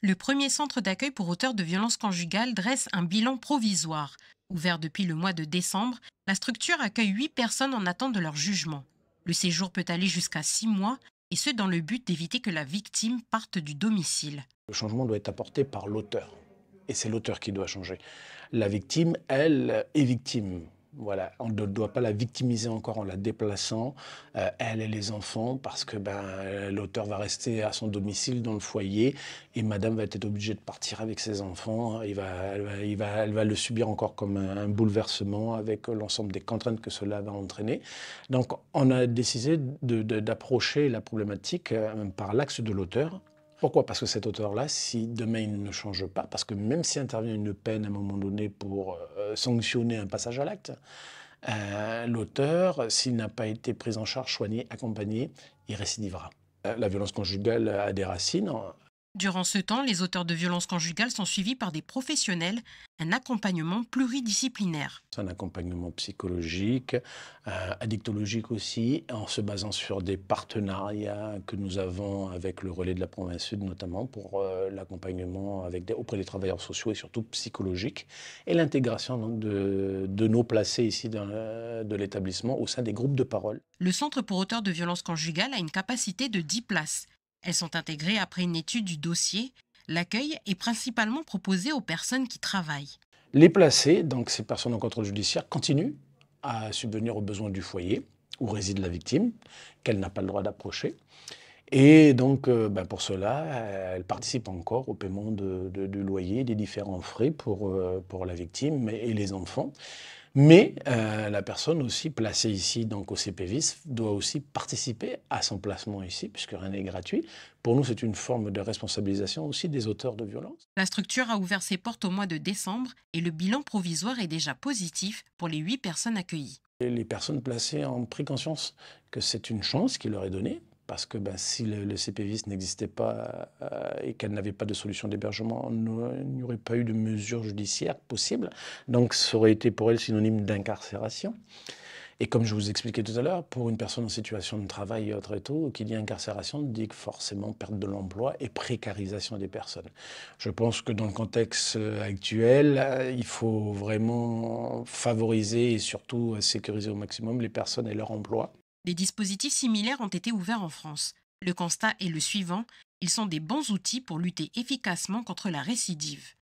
Le premier centre d'accueil pour auteurs de violences conjugales dresse un bilan provisoire. Ouvert depuis le mois de décembre, la structure accueille 8 personnes en attente de leur jugement. Le séjour peut aller jusqu'à 6 mois, et ce dans le but d'éviter que la victime parte du domicile. Le changement doit être apporté par l'auteur. Et c'est l'auteur qui doit changer. La victime, elle, est victime. Voilà, on ne doit pas la victimiser encore en la déplaçant, elle et les enfants, parce que l'auteur va rester à son domicile dans le foyer et madame va être obligée de partir avec ses enfants. Elle va le subir encore comme un bouleversement avec l'ensemble des contraintes que cela va entraîner. Donc on a décidé d'approcher la problématique par l'axe de l'auteur. Pourquoi? Parce que cet auteur-là, si demain il ne change pas, parce que même si intervient une peine à un moment donné pour sanctionner un passage à l'acte, l'auteur, s'il n'a pas été pris en charge, soigné, accompagné, il récidivera. La violence conjugale a des racines. Durant ce temps, les auteurs de violences conjugales sont suivis par des professionnels, un accompagnement pluridisciplinaire. C'est un accompagnement psychologique, addictologique aussi, en se basant sur des partenariats que nous avons avec le relais de la province sud, notamment pour l'accompagnement auprès des travailleurs sociaux et surtout psychologiques, et l'intégration donc, de nos placés ici de l'établissement au sein des groupes de parole. Le centre pour auteurs de violences conjugales a une capacité de 10 places. Elles sont intégrées après une étude du dossier. L'accueil est principalement proposé aux personnes qui travaillent. Les placés, donc ces personnes en contrôle judiciaire, continuent à subvenir aux besoins du foyer où réside la victime, qu'elle n'a pas le droit d'approcher. Et donc, pour cela, elle participe encore au paiement du loyer, des différents frais pour la victime et les enfants. Mais la personne aussi placée ici, donc au CPVIS, doit aussi participer à son placement ici, puisque rien n'est gratuit. Pour nous, c'est une forme de responsabilisation aussi des auteurs de violences. La structure a ouvert ses portes au mois de décembre et le bilan provisoire est déjà positif pour les 8 personnes accueillies. Et les personnes placées ont pris conscience que c'est une chance qui leur est donnée, parce que si le CPVIS n'existait pas et qu'elle n'avait pas de solution d'hébergement, il n'y aurait pas eu de mesures judiciaires possibles. Donc ça aurait été pour elle synonyme d'incarcération. Et comme je vous expliquais tout à l'heure, pour une personne en situation de travail et autres et tout, qui dit incarcération dit que forcément perte de l'emploi et précarisation des personnes. Je pense que dans le contexte actuel, il faut vraiment favoriser et surtout sécuriser au maximum les personnes et leur emploi. Des dispositifs similaires ont été ouverts en France. Le constat est le suivant, ils sont des bons outils pour lutter efficacement contre la récidive.